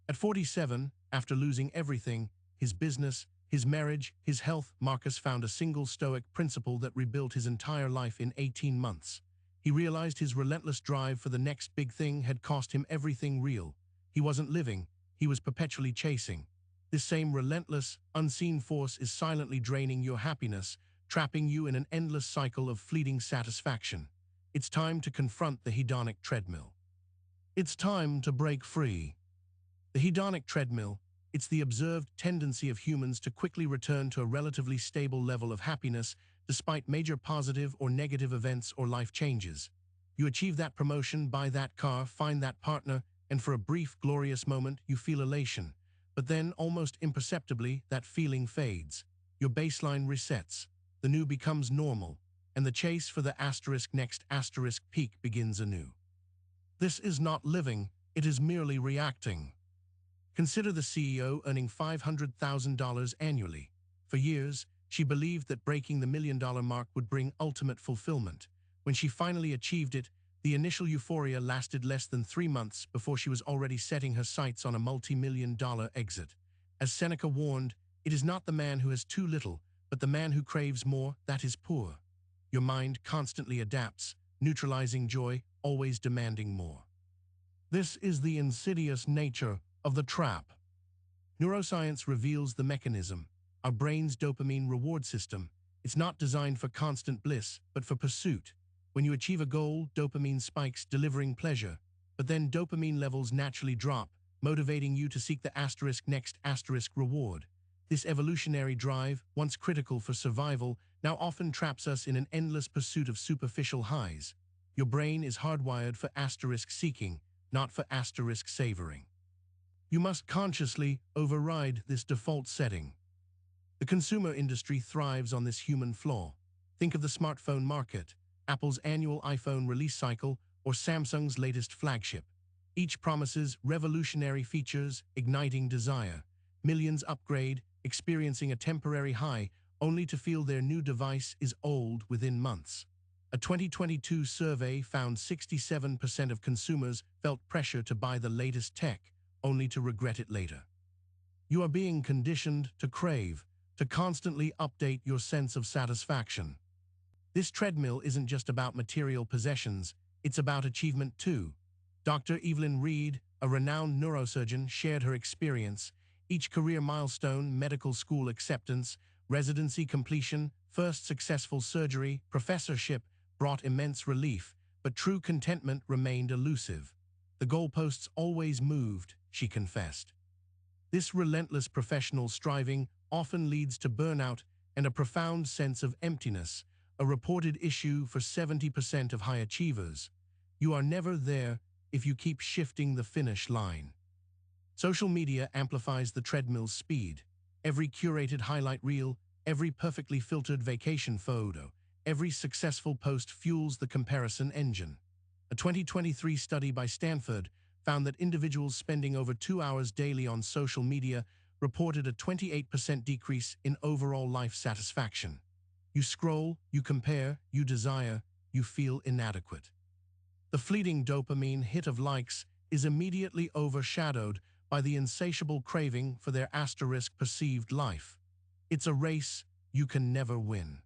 At 47, after losing everything, his business, his marriage, his health, Marcus found a single Stoic principle that rebuilt his entire life in 18 months. He realized his relentless drive for the next big thing had cost him everything real. He wasn't living, he was perpetually chasing. This same relentless, unseen force is silently draining your happiness, trapping you in an endless cycle of fleeting satisfaction. It's time to confront the hedonic treadmill. It's time to break free. The hedonic treadmill, it's the observed tendency of humans to quickly return to a relatively stable level of happiness despite major positive or negative events or life changes. You achieve that promotion, buy that car, find that partner, and for a brief, glorious moment, you feel elation. But then, almost imperceptibly, that feeling fades. Your baseline resets. The new becomes normal, and the chase for the next peak begins anew. This is not living, it is merely reacting. Consider the CEO earning $500,000 annually. For years, she believed that breaking the $1 million mark would bring ultimate fulfillment. When she finally achieved it, the initial euphoria lasted less than 3 months before she was already setting her sights on a multi-million-dollar exit. As Seneca warned, it is not the man who has too little, but the man who craves more that is poor. Your mind constantly adapts, neutralizing joy, always demanding more. This is the insidious nature of the trap. Neuroscience reveals the mechanism. Our brain's dopamine reward system. It's not designed for constant bliss, but for pursuit. When you achieve a goal, dopamine spikes, delivering pleasure. But then dopamine levels naturally drop, motivating you to seek the next reward. This evolutionary drive, once critical for survival, now often traps us in an endless pursuit of superficial highs. Your brain is hardwired for seeking, not for savoring. You must consciously override this default setting. The consumer industry thrives on this human flaw. Think of the smartphone market, Apple's annual iPhone release cycle, or Samsung's latest flagship. Each promises revolutionary features, igniting desire. Millions upgrade, experiencing a temporary high, only to feel their new device is old within months. A 2022 survey found 67% of consumers felt pressure to buy the latest tech, only to regret it later. You are being conditioned to crave, to constantly update your sense of satisfaction. This treadmill isn't just about material possessions, it's about achievement too. Dr. Evelyn Reed, a renowned neurosurgeon, shared her experience. Each career milestone, medical school acceptance, residency completion, first successful surgery, professorship, brought immense relief, but true contentment remained elusive. The goalposts always moved, she confessed. This relentless professional striving often leads to burnout and a profound sense of emptiness, a reported issue for 70% of high achievers. You are never there if you keep shifting the finish line. Social media amplifies the treadmill's speed. Every curated highlight reel, every perfectly filtered vacation photo, every successful post fuels the comparison engine. A 2023 study by Stanford found that individuals spending over 2 hours daily on social media reported a 28% decrease in overall life satisfaction. You scroll, you compare, you desire, you feel inadequate. The fleeting dopamine hit of likes is immediately overshadowed by the insatiable craving for their perceived life. It's a race you can never win.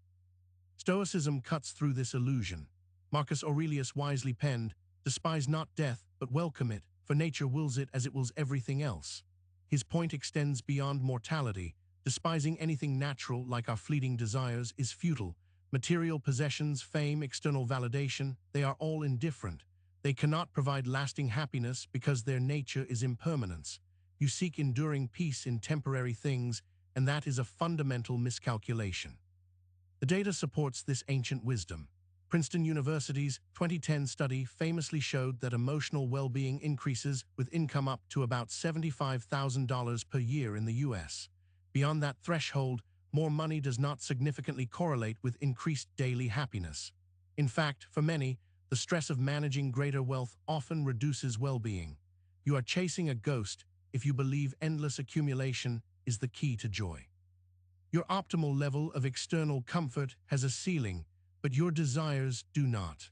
Stoicism cuts through this illusion. Marcus Aurelius wisely penned, "Despise not death, but welcome it, for nature wills it as it wills everything else." His point extends beyond mortality. Despising anything natural like our fleeting desires is futile. Material possessions, fame, external validation, they are all indifferent. They cannot provide lasting happiness because their nature is impermanence. You seek enduring peace in temporary things, and that is a fundamental miscalculation. The data supports this ancient wisdom. Princeton University's 2010 study famously showed that emotional well-being increases with income up to about $75,000 per year in the US. Beyond that threshold, more money does not significantly correlate with increased daily happiness. In fact, for many, the stress of managing greater wealth often reduces well-being. You are chasing a ghost if you believe endless accumulation is the key to joy. Your optimal level of external comfort has a ceiling, but your desires do not.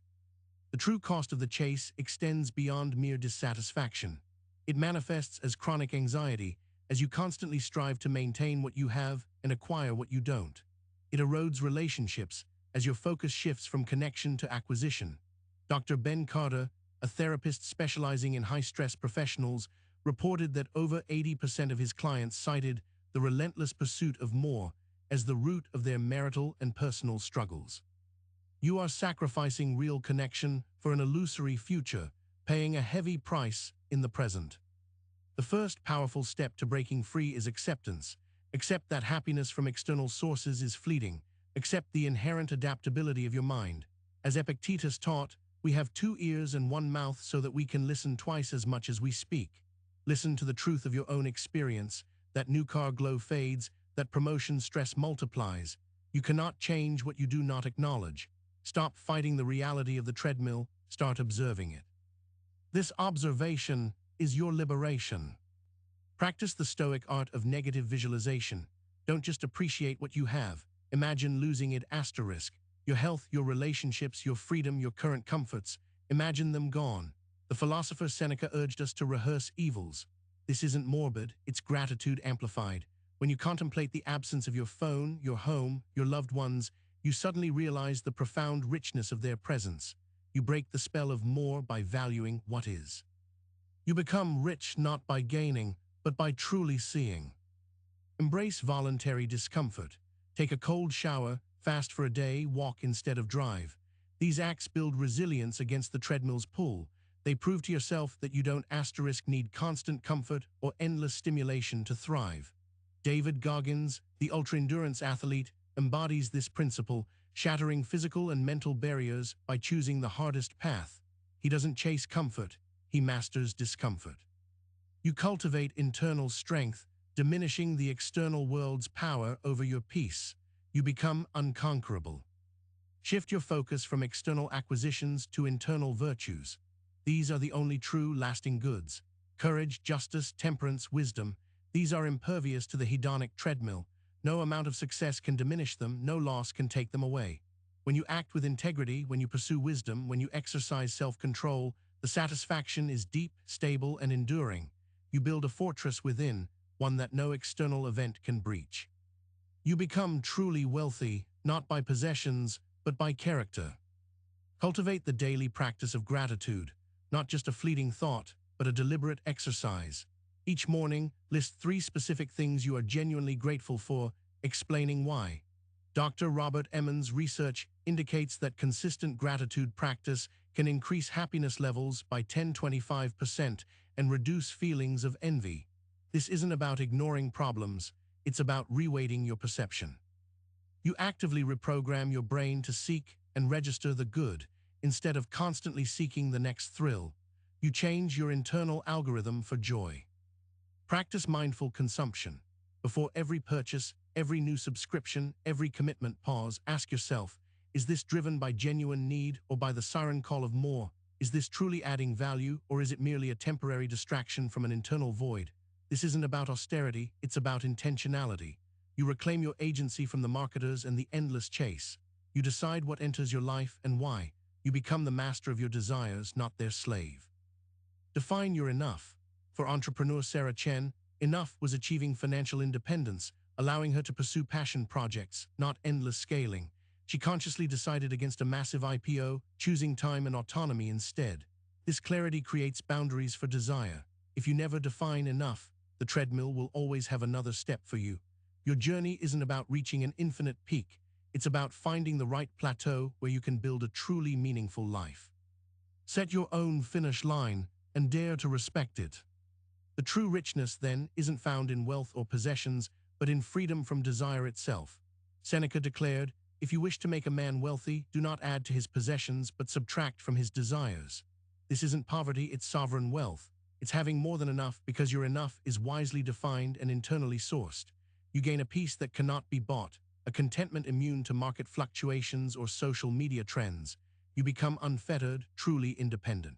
The true cost of the chase extends beyond mere dissatisfaction. It manifests as chronic anxiety, as you constantly strive to maintain what you have and acquire what you don't. It erodes relationships, as your focus shifts from connection to acquisition. Dr. Ben Carter, a therapist specializing in high-stress professionals, reported that over 80% of his clients cited the relentless pursuit of more as the root of their marital and personal struggles. You are sacrificing real connection for an illusory future, paying a heavy price in the present. The first powerful step to breaking free is acceptance. Accept that happiness from external sources is fleeting. Accept the inherent adaptability of your mind. As Epictetus taught, we have 2 ears and 1 mouth so that we can listen twice as much as we speak. Listen to the truth of your own experience. That new car glow fades, that promotion stress multiplies. You cannot change what you do not acknowledge. Stop fighting the reality of the treadmill, start observing it. This observation is your liberation. Practice the Stoic art of negative visualization. Don't just appreciate what you have. Imagine losing it asterisk. Your health, your relationships, your freedom, your current comforts. Imagine them gone. The philosopher Seneca urged us to rehearse evils. This isn't morbid, it's gratitude amplified. When you contemplate the absence of your phone, your home, your loved ones, you suddenly realize the profound richness of their presence. You break the spell of more by valuing what is. You become rich not by gaining, but by truly seeing. Embrace voluntary discomfort. Take a cold shower, fast for a day, walk instead of drive. These acts build resilience against the treadmill's pull. They prove to yourself that you don't need constant comfort or endless stimulation to thrive. David Goggins, the ultra-endurance athlete, embodies this principle, shattering physical and mental barriers by choosing the hardest path. He doesn't chase comfort, he masters discomfort. You cultivate internal strength, diminishing the external world's power over your peace. You become unconquerable. Shift your focus from external acquisitions to internal virtues. These are the only true, lasting goods. Courage, justice, temperance, wisdom. These are impervious to the hedonic treadmill. No amount of success can diminish them, no loss can take them away. When you act with integrity, when you pursue wisdom, when you exercise self-control, the satisfaction is deep, stable, and enduring. You build a fortress within, one that no external event can breach. You become truly wealthy, not by possessions, but by character. Cultivate the daily practice of gratitude, not just a fleeting thought, but a deliberate exercise. Each morning, list 3 specific things you are genuinely grateful for, explaining why. Dr. Robert Emmons' research indicates that consistent gratitude practice can increase happiness levels by 10–25% and reduce feelings of envy. This isn't about ignoring problems, it's about reweighting your perception. You actively reprogram your brain to seek and register the good, instead of constantly seeking the next thrill. You change your internal algorithm for joy. Practice mindful consumption. Before every purchase, every new subscription, every commitment, pause, ask yourself, is this driven by genuine need or by the siren call of more? Is this truly adding value, or is it merely a temporary distraction from an internal void? This isn't about austerity, it's about intentionality. You reclaim your agency from the marketers and the endless chase. You decide what enters your life and why. You become the master of your desires, not their slave. Define your enough. For entrepreneur Sarah Chen, enough was achieving financial independence, allowing her to pursue passion projects, not endless scaling. She consciously decided against a massive IPO, choosing time and autonomy instead. This clarity creates boundaries for desire. If you never define enough, the treadmill will always have another step for you. Your journey isn't about reaching an infinite peak. It's about finding the right plateau where you can build a truly meaningful life. Set your own finish line and dare to respect it. The true richness, then, isn't found in wealth or possessions, but in freedom from desire itself. Seneca declared, "If you wish to make a man wealthy, do not add to his possessions, but subtract from his desires." This isn't poverty, it's sovereign wealth. It's having more than enough because your enough is wisely defined and internally sourced. You gain a peace that cannot be bought, a contentment immune to market fluctuations or social media trends. You become unfettered, truly independent.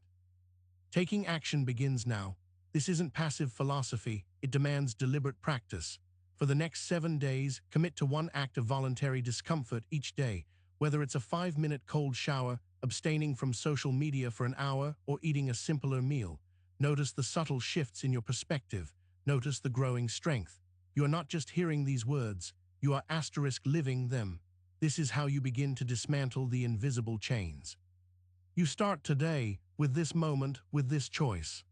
Taking action begins now. This isn't passive philosophy, it demands deliberate practice. For the next 7 days, commit to 1 act of voluntary discomfort each day, whether it's a 5-minute cold shower, abstaining from social media for an hour, or eating a simpler meal. Notice the subtle shifts in your perspective. Notice the growing strength. You are not just hearing these words, you are living them. This is how you begin to dismantle the invisible chains. You start today with this moment, with this choice.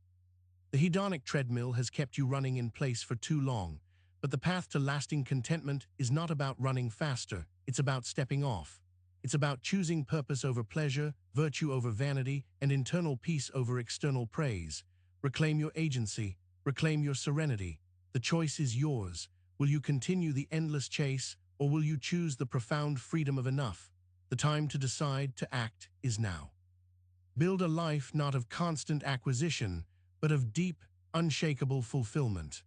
The hedonic treadmill has kept you running in place for too long, but the path to lasting contentment is not about running faster, it's about stepping off. It's about choosing purpose over pleasure, virtue over vanity, and internal peace over external praise. Reclaim your agency, reclaim your serenity. The choice is yours. Will you continue the endless chase, or will you choose the profound freedom of enough? The time to decide, to act, is now. Build a life not of constant acquisition, but of deep, unshakable fulfillment.